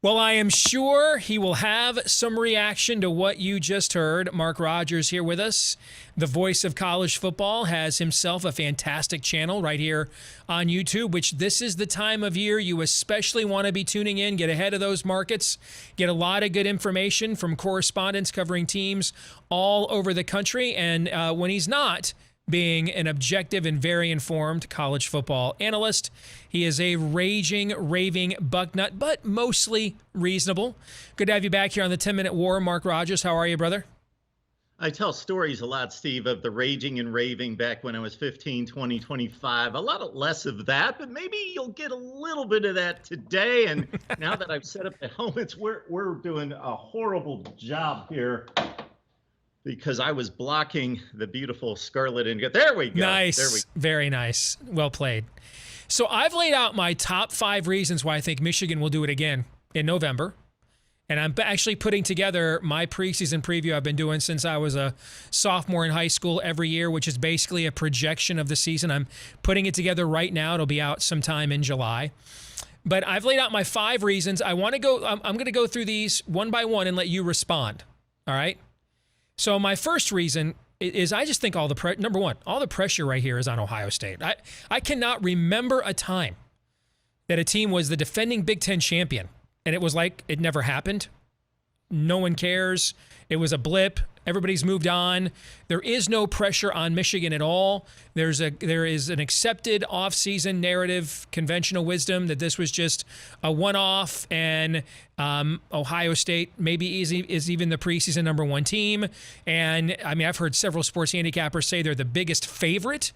Well, I am sure he will have some reaction to what you just heard. Mark Rogers here with us. The voice of college football has himself a fantastic channel right here on YouTube, which this is the time of year you especially want to be tuning in, get ahead of those markets, get a lot of good information from correspondents covering teams all over the country. And when he's not being an objective and very informed college football analyst, he is a raging, raving bucknut, but mostly reasonable. Good to have you back here on the 10-Minute War. Mark Rogers, how are you, brother? I tell stories a lot, Steve, of the raging and raving back when I was 15, 20, 25. A lot less of that, but maybe you'll get a little bit of that today. And now that I've set up the helmets, we're doing a horrible job here because I was blocking the beautiful Scarlet and there we go. Nice. There we go. Very nice. Well played. So I've laid out my top 5 reasons why I think Michigan will do it again in November. And I'm actually putting together my preseason preview I've been doing since I was a sophomore in high school every year, which is basically a projection of the season. I'm putting it together right now. It'll be out sometime in July. But I've laid out my 5 reasons. I'm going to go through these one by one and let you respond. All right? So my first reason is I just think number one, all the pressure right here is on Ohio State. I cannot remember a time that a team was the defending Big Ten champion and it was like it never happened. No one cares. It was a blip. Everybody's moved on. There is no pressure on Michigan at all. There is an accepted offseason narrative, conventional wisdom that this was just a one-off and Ohio State maybe is even the preseason number 1 team. And I mean, I've heard several sports handicappers say they're the biggest favorite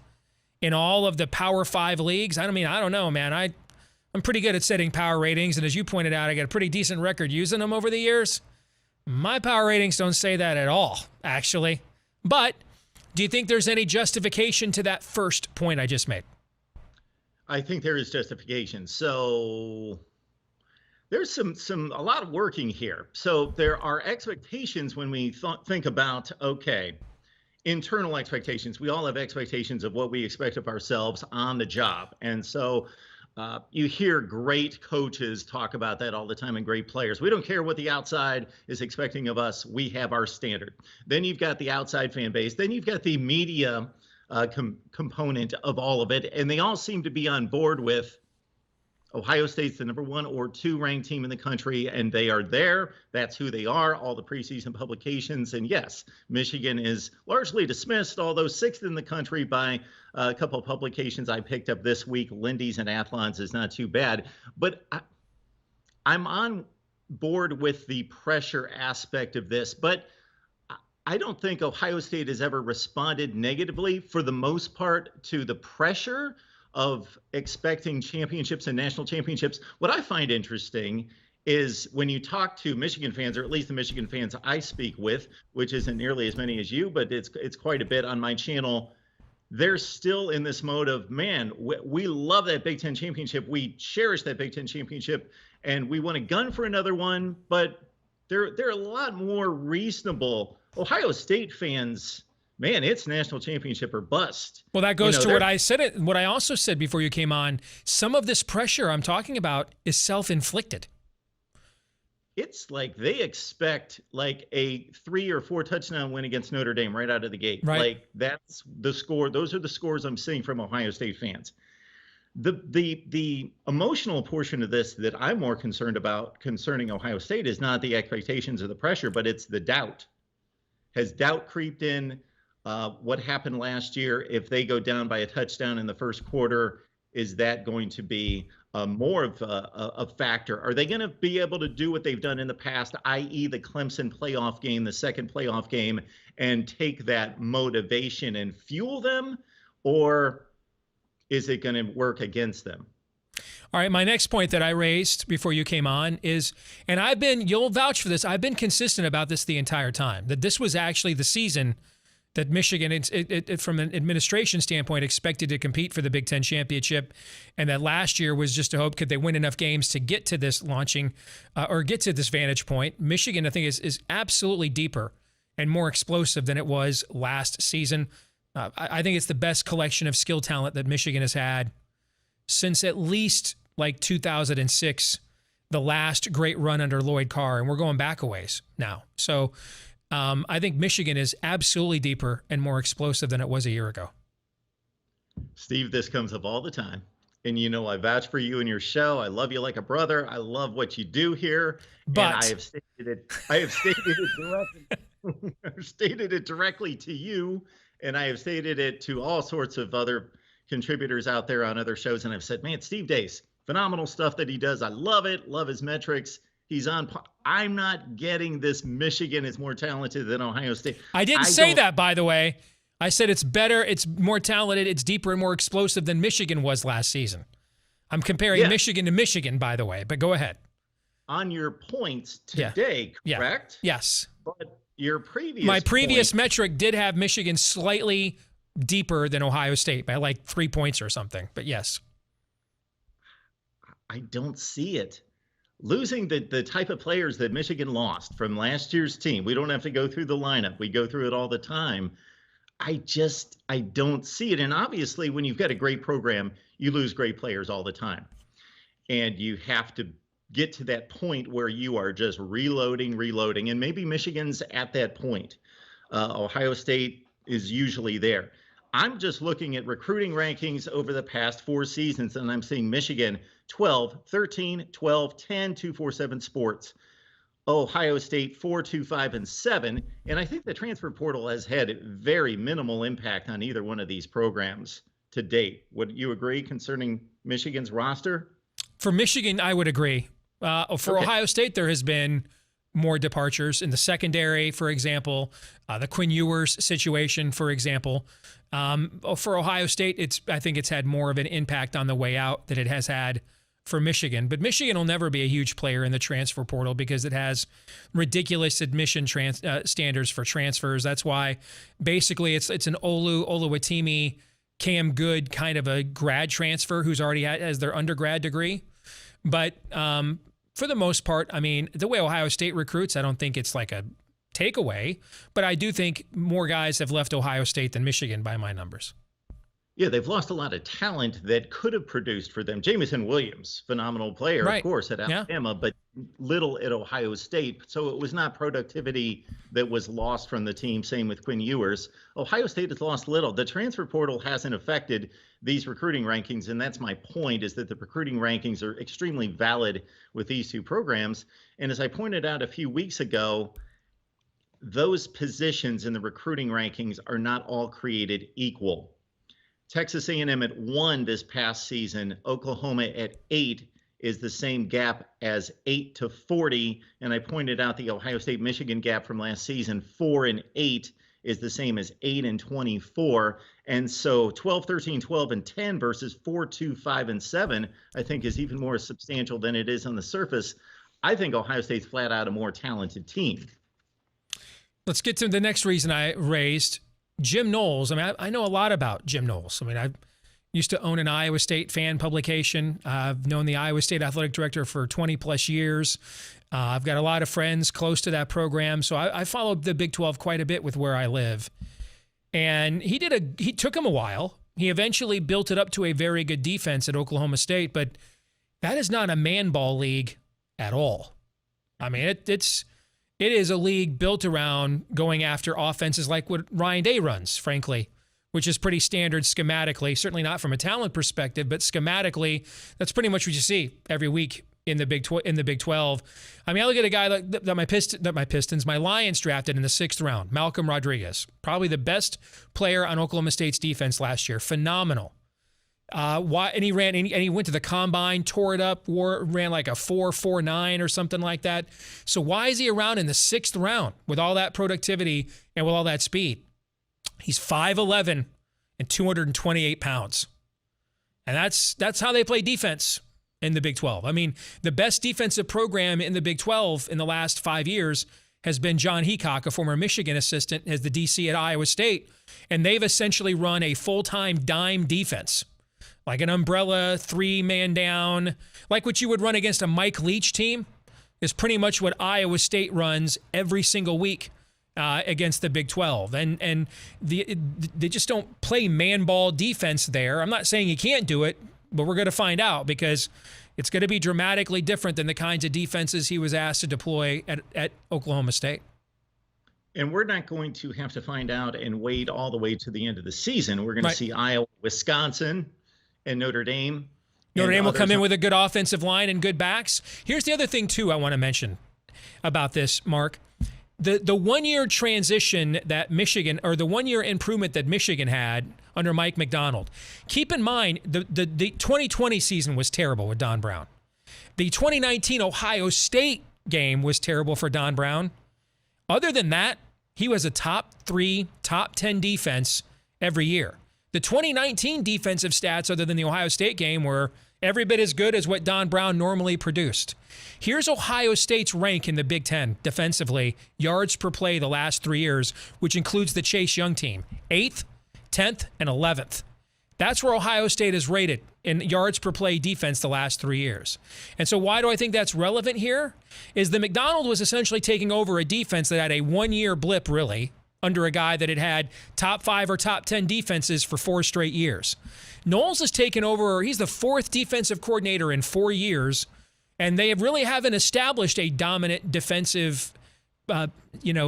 in all of the Power 5 leagues. I don't know, man. I'm pretty good at setting power ratings. And as you pointed out, I got a pretty decent record using them over the years. My power ratings don't say that at all, actually. But do you think there's any justification to that first point I just made? I think there is justification. So there's a lot of working here. So there are expectations when we think about, okay, internal expectations. We all have expectations of what we expect of ourselves on the job. And so you hear great coaches talk about that all the time and great players. We don't care what the outside is expecting of us. We have our standard. Then you've got the outside fan base. Then you've got the media component of all of it. And they all seem to be on board with Ohio State's the number 1 or 2 ranked team in the country, and they are there. That's who they are, all the preseason publications. And yes, Michigan is largely dismissed, although 6th in the country by a couple of publications I picked up this week. Lindy's and Athlon's is not too bad. But I'm on board with the pressure aspect of this, but I don't think Ohio State has ever responded negatively for the most part to the pressure of expecting championships and national championships. What I find interesting is when you talk to Michigan fans, or at least the Michigan fans I speak with, which isn't nearly as many as you, but it's quite a bit on my channel, they're still in this mode of, man, we love that Big Ten championship. We cherish that Big Ten championship, and we want to gun for another one, but they're a lot more reasonable. Ohio State fans, man, it's national championship or bust. Well, that goes to what I said. What I also said before you came on. Some of this pressure I'm talking about is self-inflicted. It's like they expect like a 3 or 4 touchdown win against Notre Dame right out of the gate. Right. Like that's the score. Those are the scores I'm seeing from Ohio State fans. The emotional portion of this that I'm more concerned about concerning Ohio State is not the expectations or the pressure, but it's the doubt. Has doubt creeped in? What happened last year? If they go down by a touchdown in the first quarter, is that going to be more of a factor? Are they going to be able to do what they've done in the past, i.e. the Clemson playoff game, the second playoff game, and take that motivation and fuel them? Or is it going to work against them? All right, my next point that I raised before you came on is, and you'll vouch for this, I've been consistent about this the entire time, that this was actually the season that Michigan, from an administration standpoint, expected to compete for the Big Ten championship, and that last year was just a hope, could they win enough games to get to this launching or get to this vantage point. Michigan, I think, is absolutely deeper and more explosive than it was last season. I think it's the best collection of skill talent that Michigan has had since at least like 2006 the last great run under Lloyd Carr, and we're going back a ways now. So I think Michigan is absolutely deeper and more explosive than it was a year ago. Steve, this comes up all the time. And you know, I vouch for you and your show. I love you like a brother. I love what you do here. But and I have stated it directly. I've stated it directly to you, and I have stated it to all sorts of other contributors out there on other shows. And I've said, man, Steve Dace, phenomenal stuff that he does. I love it. Love his metrics. He's on. I'm not getting this. Michigan is more talented than Ohio State. I didn't say that, by the way. I said it's better, it's more talented, it's deeper and more explosive than Michigan was last season. I'm comparing Michigan to Michigan, by the way, but go ahead. On your points today, correct? Yes. But your My previous metric did have Michigan slightly deeper than Ohio State by like 3 points or something, but yes. I don't see it. Losing the type of players that Michigan lost from last year's team. We don't have to go through the lineup. We go through it all the time. I don't see it. And obviously, when you've got a great program, you lose great players all the time. And you have to get to that point where you are just reloading. And maybe Michigan's at that point. Ohio State is usually there. I'm just looking at recruiting rankings over the past 4 seasons, and I'm seeing Michigan 12, 13, 12, 10, 247 Sports. Ohio State 4, 2, 5, and 7. And I think the transfer portal has had very minimal impact on either one of these programs to date. Would you agree concerning Michigan's roster? For Michigan, I would agree. For Ohio State, there has been more departures in the secondary, for example, the Quinn Ewers situation, for example. For Ohio State, I think it's had more of an impact on the way out than it has had for Michigan. But Michigan will never be a huge player in the transfer portal because it has ridiculous admission standards for transfers. That's why basically it's an Oluwatimi, Cam Good kind of a grad transfer who's already has their undergrad degree. But for the most part, I mean, the way Ohio State recruits, I don't think it's like a takeaway, but I do think more guys have left Ohio State than Michigan by my numbers. Yeah, they've lost a lot of talent that could have produced for them. Jamison Williams, phenomenal player, of course, at Alabama, but little at Ohio State. So it was not productivity that was lost from the team. Same with Quinn Ewers. Ohio State has lost little. The transfer portal hasn't affected these recruiting rankings, and that's my point, is that the recruiting rankings are extremely valid with these two programs. And as I pointed out a few weeks ago, those positions in the recruiting rankings are not all created equal. Texas A&M at 1 this past season, Oklahoma at 8 is the same gap as 8 to 40. And I pointed out the Ohio State-Michigan gap from last season, 4 and 8 is the same as 8 and 24. And so 12, 13, 12, and 10 versus 4, 2, 5, and 7, I think is even more substantial than it is on the surface. I think Ohio State's flat out a more talented team. Let's get to the next reason I raised. Jim Knowles. I mean, I know a lot about Jim Knowles. I mean, I used to own an Iowa State fan publication. I've known the Iowa State athletic director for 20 plus years. I've got a lot of friends close to that program. So I followed the Big 12 quite a bit with where I live. And he took him a while. He eventually built it up to a very good defense at Oklahoma State, but that is not a man ball league at all. I mean, it is a league built around going after offenses like what Ryan Day runs, frankly, which is pretty standard schematically, certainly not from a talent perspective, but schematically, that's pretty much what you see every week in the Big 12. I mean, I look at a guy that my Lions drafted in the 6th round, Malcolm Rodriguez, probably the best player on Oklahoma State's defense last year, phenomenal. And he went to the combine, tore it up, ran like a 4.49 or something like that. So why is he around in the 6th round with all that productivity and with all that speed? He's 5'11" and 228 pounds. And that's how they play defense in the Big 12. I mean, the best defensive program in the Big 12 in the last 5 years has been John Heacock, a former Michigan assistant, as the DC at Iowa State. And they've essentially run a full-time dime defense, like an umbrella, 3-man down, like what you would run against a Mike Leach team, is pretty much what Iowa State runs every single week against the Big 12. And they just don't play man ball defense there. I'm not saying you can't do it. but we're going to find out because it's going to be dramatically different than the kinds of defenses he was asked to deploy at Oklahoma State. And we're not going to have to find out and wait all the way to the end of the season. We're going to see Iowa, Wisconsin, and Notre Dame. Notre Dame will come in with a good offensive line and good backs. Here's the other thing, too, I want to mention about this, Mark. The 1 year transition that Michigan, or the 1 year improvement that Michigan had under Mike Macdonald. Keep in mind, the 2020 season was terrible with Don Brown. The 2019 Ohio State game was terrible for Don Brown. Other than that, he was a top 3, top 10 defense every year. The 2019 defensive stats, other than the Ohio State game, were every bit as good as what Don Brown normally produced. Here's Ohio State's rank in the Big Ten defensively, yards per play the last 3 years, which includes the Chase Young team, 8th, 10th, and 11th. That's where Ohio State is rated in yards per play defense the last 3 years. And so why do I think that's relevant here? Is the McDonald was essentially taking over a defense that had a 1 year blip, really, under a guy that had had top 5 or top 10 defenses for 4 straight years. Knowles has taken over, he's the 4th defensive coordinator in 4 years, and they really haven't established a dominant defensive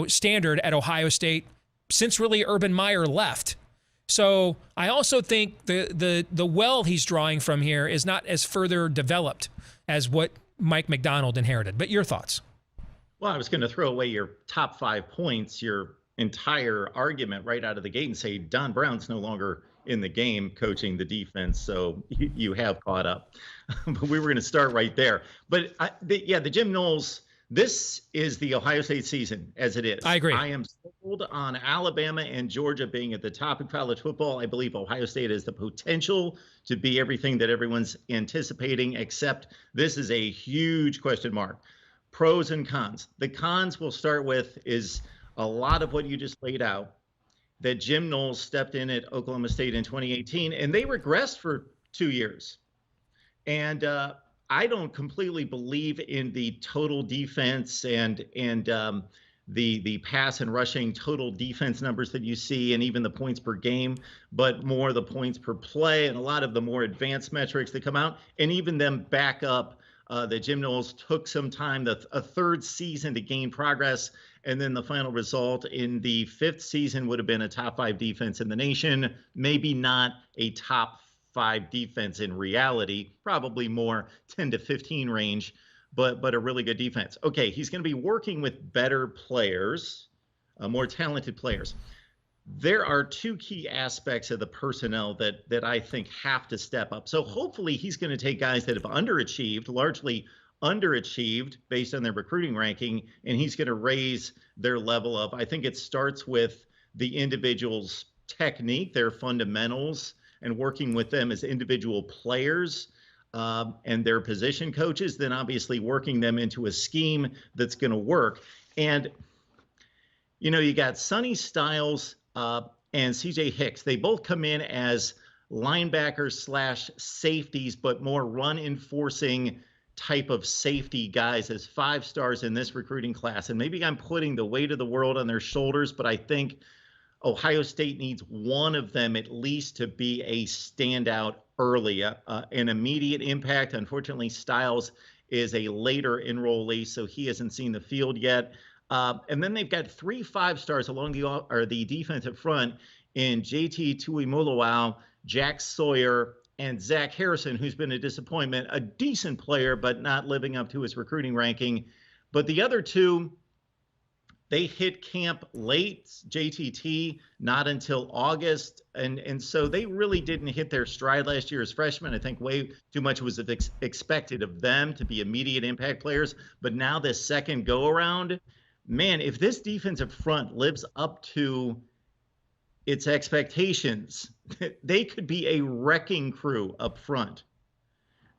standard at Ohio State since really Urban Meyer left. So I also think the well he's drawing from here is not as further developed as what Mike Macdonald inherited. But your thoughts? Well, I was going to throw away your top 5 points, your entire argument right out of the gate and say Don Brown's no longer in the game coaching the defense. So you have caught up. But we were going to start right there. But the Jim Knowles, this is the Ohio State season as it is. I agree. I am sold on Alabama and Georgia being at the top of college football. I believe Ohio State has the potential to be everything that everyone's anticipating, except this is a huge question mark. Pros and cons. The cons we'll start with is a lot of what you just laid out, that Jim Knowles stepped in at Oklahoma State in 2018, and they regressed for 2 years. And I don't completely believe in the total defense and the pass and rushing total defense numbers that you see, and even the points per game, but more the points per play and a lot of the more advanced metrics that come out, and even them back up that Jim Knowles took some time, a 3rd season to gain progress. And then the final result in the 5th season would have been a top 5 defense in the nation, maybe not a top 5 defense in reality, probably more 10 to 15 range, but a really good defense. Okay, he's going to be working with better players, more talented players. There are 2 key aspects of the personnel that I think have to step up. So hopefully he's going to take guys that have underachieved, largely underachieved based on their recruiting ranking, and he's going to raise their level of, I think it starts with the individual's technique, their fundamentals, and working with them as individual players and their position coaches, then obviously working them into a scheme that's going to work. And, you got Sonny Styles and CJ Hicks. They both come in as linebackers / safeties, but more run enforcing type of safety guys as 5 stars in this recruiting class. And maybe I'm putting the weight of the world on their shoulders, but I think Ohio State needs one of them at least to be a standout early, an immediate impact. Unfortunately, Styles is a later enrollee, so he hasn't seen the field yet. And then they've got 3 5-stars along the defensive front in JT Tuimoloau, Jack Sawyer, and Zach Harrison, who's been a disappointment, a decent player, but not living up to his recruiting ranking. But the other 2, they hit camp late, JTT, not until August. And so they really didn't hit their stride last year as freshmen. I think way too much was expected of them to be immediate impact players. But now this second go around, man, if this defensive front lives up to its expectations, they could be a wrecking crew up front.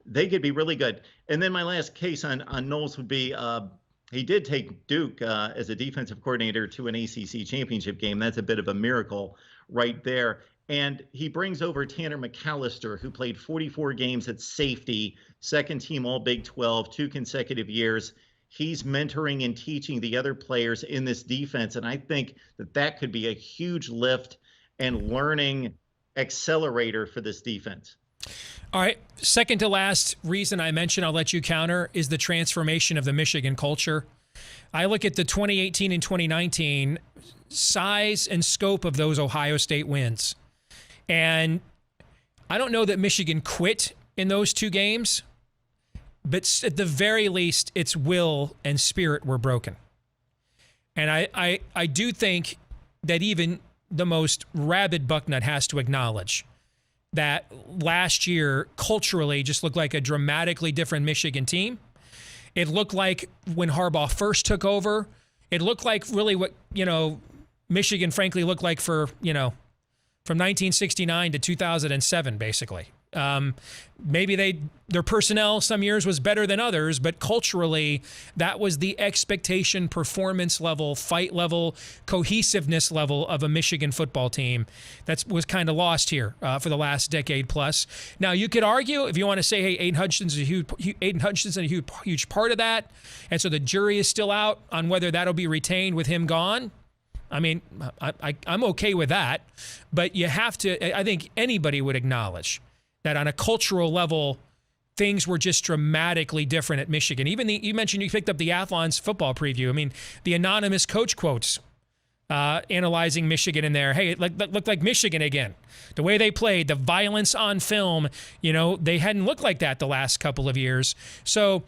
They could be really good. And then my last case on Knowles would be he did take Duke as a defensive coordinator to an ACC championship game. That's a bit of a miracle right there. And he brings over Tanner McAllister, who played 44 games at safety, 2nd team All Big 12, 2 consecutive years. He's mentoring and teaching the other players in this defense. And I think that could be a huge lift and learning accelerator for this defense. All right. Second to last reason I mentioned, I'll let you counter, is the transformation of the Michigan culture. I look at the 2018 and 2019 size and scope of those Ohio State wins. And I don't know that Michigan quit in those two games, but at the very least, its will and spirit were broken. And I do think that even the most rabid bucknut has to acknowledge that last year culturally just looked like a dramatically different Michigan team. It looked like when Harbaugh first took over, it looked like really what, Michigan frankly looked like for, from 1969 to 2007, basically. Maybe their personnel some years was better than others, but culturally, that was the expectation, performance level, fight level, cohesiveness level of a Michigan football team that was kind of lost here for the last decade plus. Now, you could argue, if you want to say, hey, Aiden Hutchinson's a huge part of that, and so the jury is still out on whether that'll be retained with him gone. I mean, I'm okay with that, but you have to, I think anybody would acknowledge that on a cultural level, things were just dramatically different at Michigan. Even you mentioned you picked up the Athlon's football preview. I mean, the anonymous coach quotes analyzing Michigan in there. Hey, it looked like Michigan again. The way they played, the violence on film, they hadn't looked like that the last couple of years. So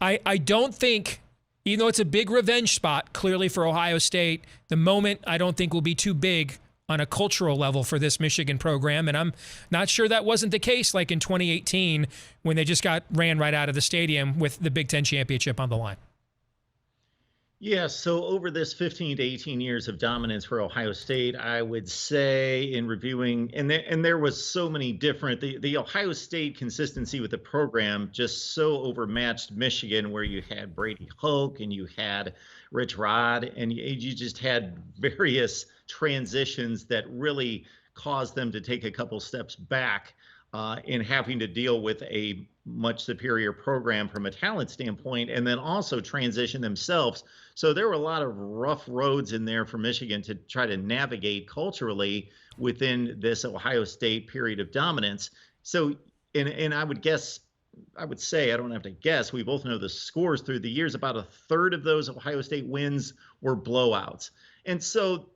I don't think, even though it's a big revenge spot, clearly for Ohio State, the moment I don't think will be too big on a cultural level for this Michigan program. And I'm not sure that wasn't the case like in 2018 when they just ran right out of the stadium with the Big Ten championship on the line. Yeah, so over this 15 to 18 years of dominance for Ohio State, I would say in reviewing, and there was so many different, the Ohio State consistency with the program just so overmatched Michigan, where you had Brady Hoke and you had Rich Rod, and you just had various transitions that really caused them to take a couple steps back in having to deal with a much superior program from a talent standpoint, and then also transition themselves. So there were a lot of rough roads in there for Michigan to try to navigate culturally within this Ohio State period of dominance. So, and I would say, I don't have to guess, we both know the scores through the years. About a third of those Ohio State wins were blowouts. And so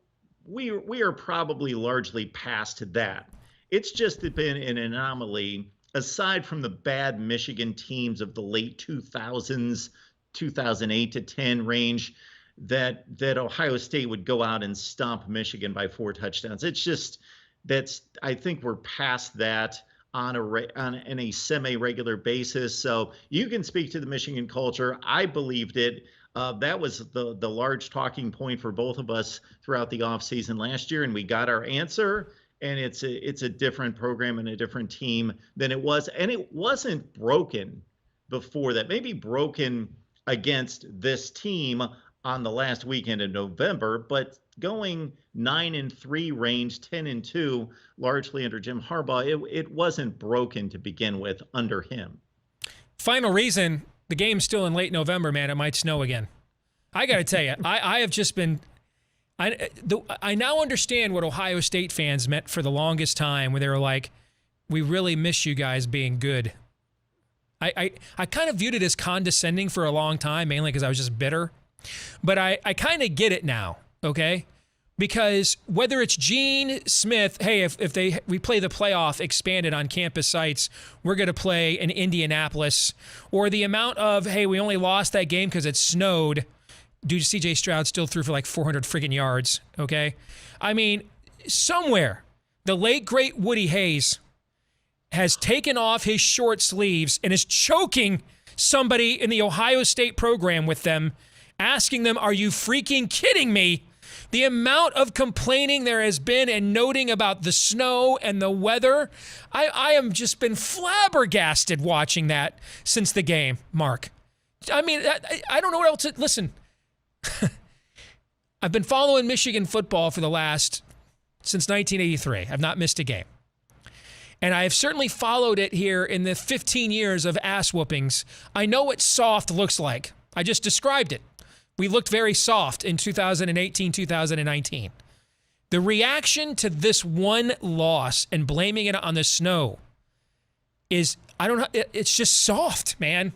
we are probably largely past that. It's just been an anomaly, aside from the bad Michigan teams of the late 2000s, 2008 to 10 range, that Ohio State would go out and stomp Michigan by 4 touchdowns. It's just, I think we're past that on a semi-regular basis. So you can speak to the Michigan culture. I believed it. That was the large talking point for both of us throughout the offseason last year, and we got our answer. And it's a different program and a different team than it was. And it wasn't broken before that. Maybe broken against this team on the last weekend in November, but going 9-3 range, 10-2, largely under Jim Harbaugh, it wasn't broken to begin with under him. Final reason, the game's still in late November, man. It might snow again. I got to tell you, I have just been... I now understand what Ohio State fans meant for the longest time, where they were like, we really miss you guys being good. I kind of viewed it as condescending for a long time, mainly because I was just bitter. But I kind of get it now, okay? Because whether it's Gene Smith, hey, if we play the playoff expanded on campus sites, we're going to play in Indianapolis, or the amount of, hey, we only lost that game because it snowed, dude, C.J. Stroud still threw for like 400 friggin' yards, okay? I mean, somewhere, the late, great Woody Hayes has taken off his short sleeves and is choking somebody in the Ohio State program with them, asking them, are you freaking kidding me? The amount of complaining there has been and noting about the snow and the weather, I have just been flabbergasted watching that since the game, Mark. I mean, I don't know what else to... Listen, I've been following Michigan football since 1983. I've not missed a game. And I have certainly followed it here in the 15 years of ass whoopings. I know what soft looks like. I just described it. We looked very soft in 2018, 2019. The reaction to this one loss and blaming it on the snow is, I don't know, it's just soft, man.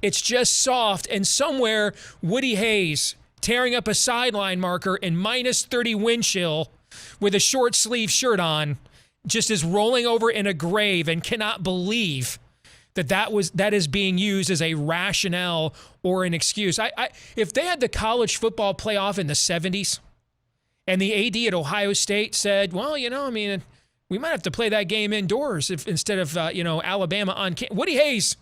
It's just soft. And somewhere, Woody Hayes tearing up a sideline marker in minus 30 wind chill with a short sleeve shirt on just is rolling over in a grave and cannot believe that is being used as a rationale or an excuse. If they had the college football playoff in the 70s and the AD at Ohio State said, well, we might have to play that game indoors instead of Alabama on campus. Woody Hayes,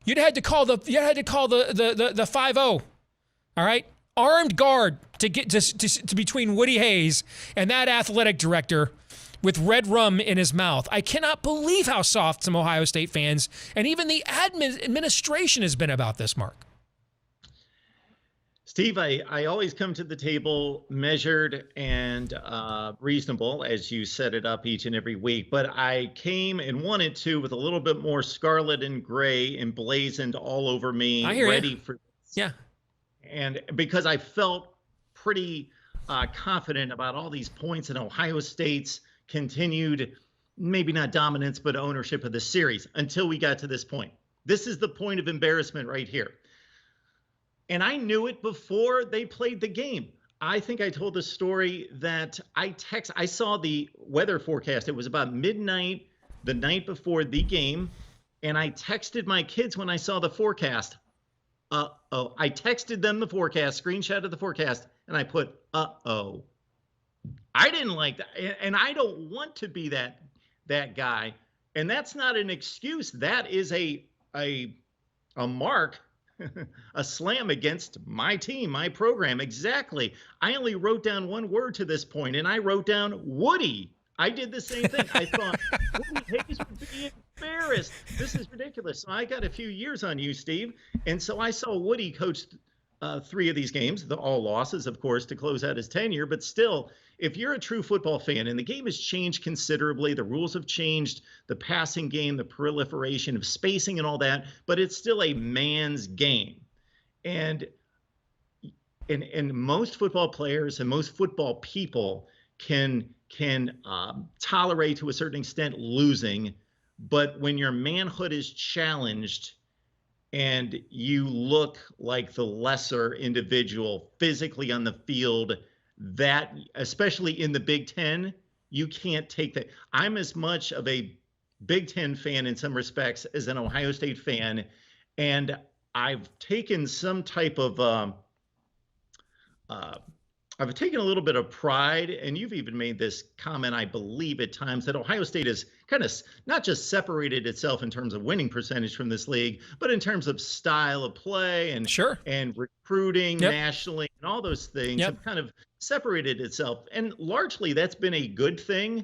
you'd had to call the 5-0. All right, armed guard to get to between Woody Hayes and that athletic director with red rum in his mouth. I cannot believe how soft some Ohio State fans and even the administration has been about this, Mark. Steve, I always come to the table measured and reasonable, as you set it up each and every week. But I came and wanted to with a little bit more scarlet and gray emblazoned all over me, I hear ready you. for this. Yeah. And because I felt pretty confident about all these points in Ohio State's continued, maybe not dominance, but ownership of the series until we got to this point. This is the point of embarrassment right here. And I knew it before they played the game. I think I told the story that I saw the weather forecast. It was about midnight the night before the game. And I texted my kids when I saw the forecast. I texted them the forecast, screenshot of the forecast, and I put, uh-oh. I didn't like that. And I don't want to be that guy. And that's not an excuse. That is a mark, a slam against my team, my program. Exactly. I only wrote down one word to this point, and I wrote down Woody. I did the same thing. I thought Woody Hayes would be embarrassed. This is ridiculous. So I got a few years on you, Steve. And so I saw Woody coach 3 of these games, all losses, of course, to close out his tenure. But still, if you're a true football fan, and the game has changed considerably, the rules have changed, the passing game, the proliferation of spacing and all that, but it's still a man's game. And most football players and most football people can tolerate to a certain extent losing, but when your manhood is challenged and you look like the lesser individual physically on the field, that, especially in the Big Ten, you can't take that. I'm as much of a Big Ten fan in some respects as an Ohio State fan, and I've taken some type of I've taken a little bit of pride, and you've even made this comment, I believe, at times, that Ohio State has kind of not just separated itself in terms of winning percentage from this league, but in terms of style of play and and recruiting nationally and all those things have kind of separated itself. And largely that's been a good thing.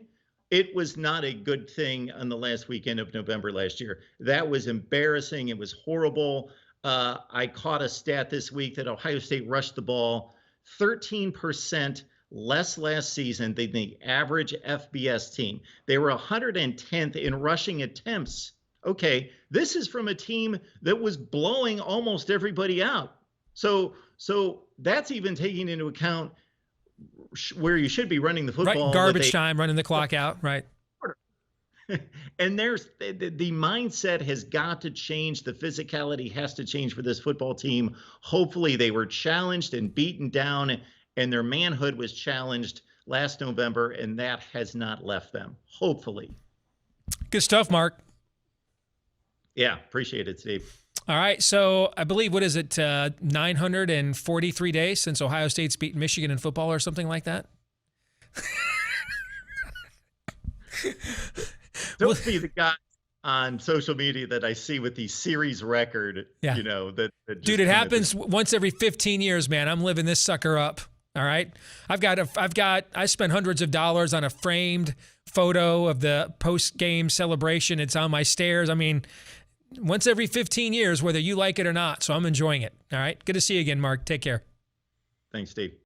It was not a good thing on the last weekend of November last year. That was embarrassing. It was horrible. I caught a stat this week that Ohio State rushed the ball 13% less last season than the average FBS team. They were 110th in rushing attempts. Okay, this is from a team that was blowing almost everybody out. So that's even taking into account where you should be running the football. Right, garbage time, running the clock out, right. And there's the mindset has got to change. The physicality has to change for this football team. Hopefully they were challenged and beaten down, and their manhood was challenged last November, and that has not left them. Hopefully. Good stuff, Mark. Yeah, appreciate it, Steve. All right, so I believe, what is it, 943 days since Ohio State's beaten Michigan in football or something like that? Don't be the guy on social media that I see with the series record, that just dude, it happens once every 15 years, man. I'm living this sucker up. All right. I spent hundreds of dollars on a framed photo of the post-game celebration. It's on my stairs. I mean, once every 15 years, whether you like it or not. So I'm enjoying it. All right. Good to see you again, Mark. Take care. Thanks, Steve.